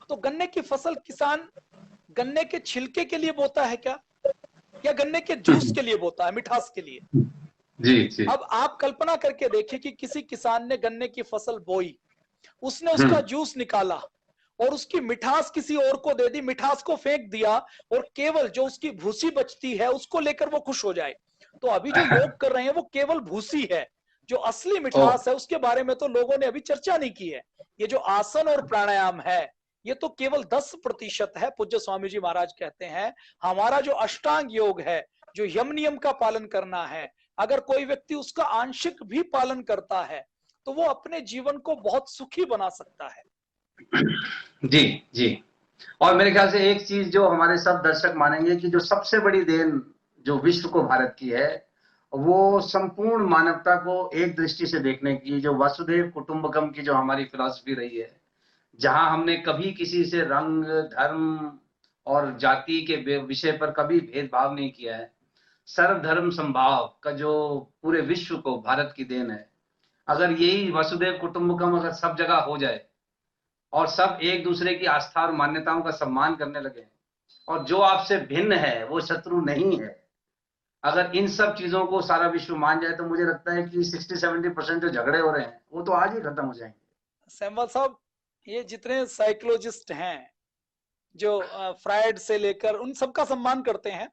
तो गन्ने की फसल किसान गन्ने के छिलके के लिए बोता है क्या, या गन्ने के जूस के लिए बोता है, मिठास के लिए? जी। अब आप कल्पना करके देखिए कि किसी किसान ने गन्ने की फसल बोई, उसने उसका जूस निकाला, और उसकी मिठास किसी और को दे दी, मिठास को फेंक दिया और केवल जो उसकी भूसी बचती है उसको लेकर वो खुश हो जाए। तो अभी जो योग कर रहे हैं वो केवल भूसी है, जो असली ओ, मिठास है उसके बारे में तो लोगों ने अभी चर्चा नहीं की है। ये जो आसन और प्राणायाम है ये तो केवल 10% है। पूज्य स्वामी जी महाराज कहते हैं हमारा जो अष्टांग योग है, जो यम नियम का पालन करना है, अगर कोई व्यक्ति उसका आंशिक भी पालन करता है तो वो अपने जीवन को बहुत सुखी बना सकता है। जी जी। और मेरे ख्याल से एक चीज जो हमारे सब दर्शक मानेंगे कि जो सबसे बड़ी देन जो विश्व को भारत की है, वो संपूर्ण मानवता को एक दृष्टि से देखने की, जो वसुधैव कुटुंबकम की जो हमारी फिलॉसफी रही है, जहां हमने कभी किसी से रंग, धर्म और जाति के विषय पर कभी भेदभाव नहीं किया है। सर्वधर्म संभाव का जो पूरे विश्व को भारत की देन है, अगर यही वसुधैव कुटुंबकम अगर सब जगह हो जाए और सब एक दूसरे की आस्था और मान्यताओं का सम्मान करने लगे, और जो आपसे भिन्न है वो शत्रु नहीं है, अगर इन सब चीजों को सारा विश्व मान जाए, तो मुझे लगता है कि 60-70% जो झगड़े हो रहे हैं वो तो आज ही खत्म हो जाएंगे। सहमत साहब, ये जितने साइकोलॉजिस्ट हैं जो फ्रायड से लेकर उन सबका सम्मान करते हैं,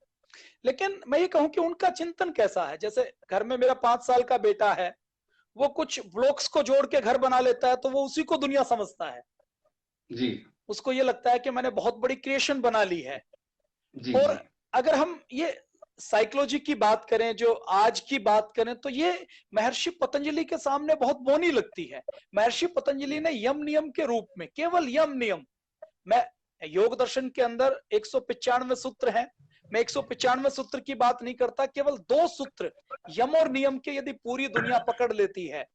लेकिन मैं ये कहूं कि उनका चिंतन कैसा है। जैसे घर में मेरा 5 साल का बेटा है, वो कुछ ब्लॉक्स को जोड़ के घर बना लेता है तो वो उसी को दुनिया समझता है। जी उसको ये लगता है कि मैंने बहुत बड़ी क्रिएशन बना ली है। जी और जी अगर हम ये साइकोलॉजी की बात करें, जो आज की बात करें, तो ये महर्षि पतंजलि के सामने बहुत बोनी लगती है। महर्षि पतंजलि ने यम नियम के रूप में, केवल यम नियम, मैं योग दर्शन के अंदर 195 सूत्र हैं, मैं 195 सूत्र की बात नहीं करता, केवल 2 सूत्र यम और नियम के यदि पूरी दुनिया पकड़ लेती है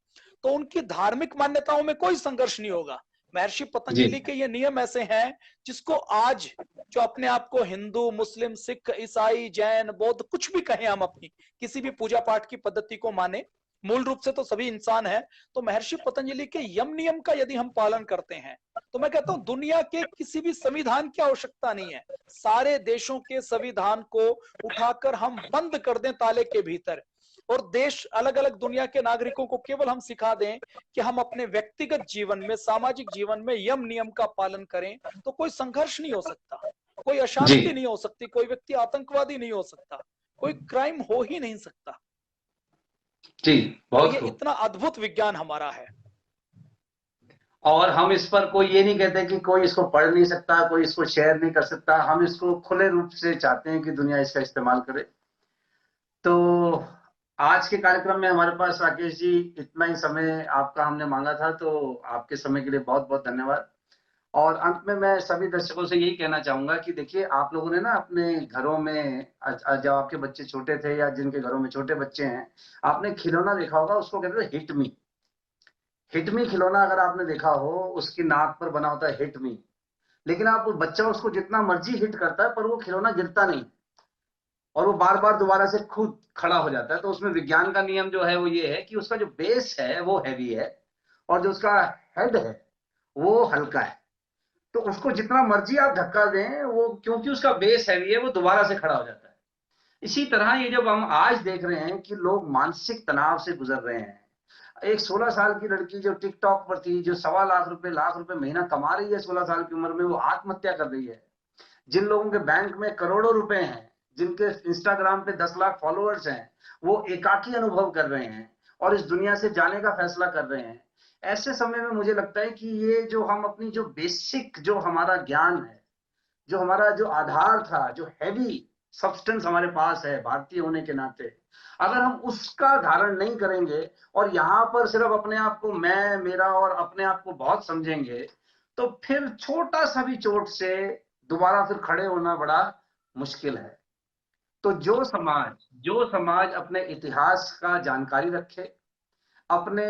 तो उनकी धार्मिक मान्यताओं में कोई संघर्ष नहीं होगा। महर्षि जी पतंजलि के ये नियम ऐसे हैं जिसको आज जो अपने आप को हिंदू, मुस्लिम, सिख, ईसाई, जैन, बौद्ध कुछ भी कहें, हम अपनी किसी भी पूजा पाठ की पद्धति को माने, मूल रूप से तो सभी इंसान है। तो महर्षि पतंजलि के यम नियम का यदि हम पालन करते हैं तो मैं कहता हूं दुनिया के किसी भी संविधान की आवश्यकता नहीं है। सारे देशों के संविधान को उठाकर हम बंद कर दें ताले के भीतर, और देश अलग अलग दुनिया के नागरिकों को केवल हम सिखा दें कि हम अपने व्यक्तिगत जीवन में, सामाजिक जीवन में यम नियम का पालन करें, तो कोई संघर्ष नहीं हो सकता, कोई जी अशांति नहीं हो सकती, कोई व्यक्ति आतंकवादी नहीं हो सकता, कोई क्राइम हो ही नहीं सकता। जी। तो बहुत ये खूब। इतना अद्भुत विज्ञान हमारा है। और हम इस पर कोई ये नहीं कहते कि कोई इसको पढ़ नहीं सकता, कोई इसको शेयर नहीं कर सकता, हम इसको खुले रूप से चाहते हैं कि दुनिया इसका इस्तेमाल करे। तो आज के कार्यक्रम में हमारे पास राकेश जी इतना ही समय आपका हमने मांगा था, तो आपके समय के लिए बहुत बहुत धन्यवाद। और अंत में मैं सभी दर्शकों से यही कहना चाहूंगा कि देखिए, आप लोगों ने ना अपने घरों में जब आपके बच्चे छोटे थे या जिनके घरों में छोटे बच्चे हैं, आपने खिलौना देखा होगा, उसको कहते थे हिट मी। हिट मी खिलौना अगर आपने देखा हो, उसकी नाक पर बना होता है हिट मी। लेकिन आप बच्चा उसको जितना मर्जी हिट करता है पर वो खिलौना गिरता नहीं, और वो बार बार दोबारा से खुद खड़ा हो जाता है। तो उसमें विज्ञान का नियम जो है वो ये है कि उसका जो बेस है वो हैवी है, और जो उसका हेड है वो हल्का है। तो उसको जितना मर्जी आप धक्का दें, वो क्योंकि उसका बेस हैवी है वो दोबारा से खड़ा हो जाता है। इसी तरह ये जब हम आज देख रहे हैं कि लोग मानसिक तनाव से गुजर रहे हैं, एक 16 साल की लड़की जो टिकटॉक पर थी, जो लाख रुपए महीना कमा रही है 16 साल की उम्र में, वो आत्महत्या कर रही है। जिन लोगों के बैंक में करोड़ों रुपए हैं, जिनके इंस्टाग्राम पे 10 लाख फॉलोअर्स हैं, वो एकाकी अनुभव कर रहे हैं और इस दुनिया से जाने का फैसला कर रहे हैं। ऐसे समय में मुझे लगता है कि ये जो हम अपनी जो बेसिक जो हमारा ज्ञान है, जो हमारा जो आधार था, जो हैवी सब्सटेंस हमारे पास है भारतीय होने के नाते, अगर हम उसका धारण नहीं करेंगे और यहाँ पर सिर्फ अपने आप को मैं, मेरा और अपने आप को बहुत समझेंगे, तो फिर छोटा सा भी चोट से दोबारा फिर खड़े होना बड़ा मुश्किल है। तो जो समाज अपने इतिहास का जानकारी रखे, अपने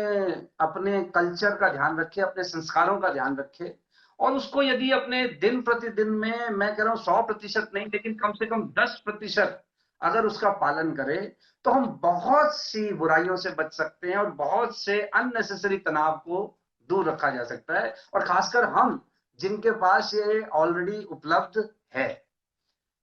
अपने कल्चर का ध्यान रखे, अपने संस्कारों का ध्यान रखे, और उसको यदि अपने दिन प्रतिदिन में, मैं कह रहा हूं 100% नहीं, लेकिन कम से कम 10% अगर उसका पालन करे, तो हम बहुत सी बुराइयों से बच सकते हैं और बहुत से अननेसेसरी तनाव को दूर रखा जा सकता है, और खासकर हम जिनके पास ये ऑलरेडी उपलब्ध है।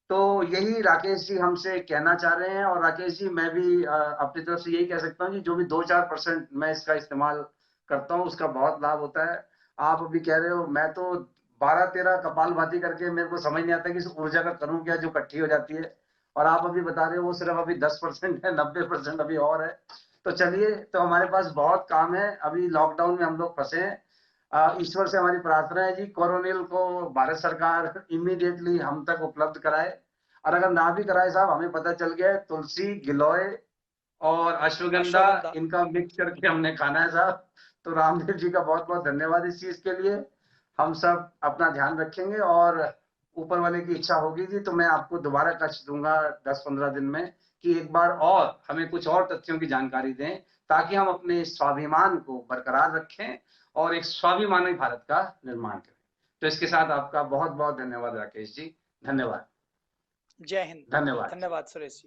तो यही राकेश जी हमसे कहना चाह रहे हैं। और राकेश जी, मैं भी अपनी तरफ से यही कह सकता हूँ कि जो भी 2-4% मैं इसका इस्तेमाल करता हूँ उसका बहुत लाभ होता है। आप अभी कह रहे हो, मैं तो 12-13 कपालभाति करके मेरे को समझ नहीं आता कि इस ऊर्जा का करूं क्या जो इकट्ठी हो जाती है। और आप अभी बता रहे हो वो सिर्फ अभी 10% है, 90% अभी और है। तो चलिए, तो हमारे पास बहुत काम है। अभी लॉकडाउन में हम लोग फंसे हैं। ईश्वर से हमारी प्रार्थना है जी, कोरोनिल को भारत सरकार इमीडिएटली हम तक उपलब्ध कराए। और अगर ना भी कराए साहब, हमें पता चल गया है तुलसी, गिलोय और अश्वगंधा, अश्वगंधा। इनका मिक्स करके हमने खाना है साहब। तो रामदेव जी का बहुत बहुत धन्यवाद इस चीज के लिए। हम सब अपना ध्यान रखेंगे, और ऊपर वाले की इच्छा होगी जी तो मैं आपको दोबारा कष्ट दूंगा 10-15 दिन में, कि एक बार और हमें कुछ और तथ्यों की जानकारी दें, ताकि हम अपने स्वाभिमान को बरकरार रखें और एक स्वाभिमानी भारत का निर्माण करें। तो इसके साथ आपका बहुत बहुत धन्यवाद राकेश जी। धन्यवाद। जय हिंद। धन्यवाद। धन्यवाद सुरेश जी।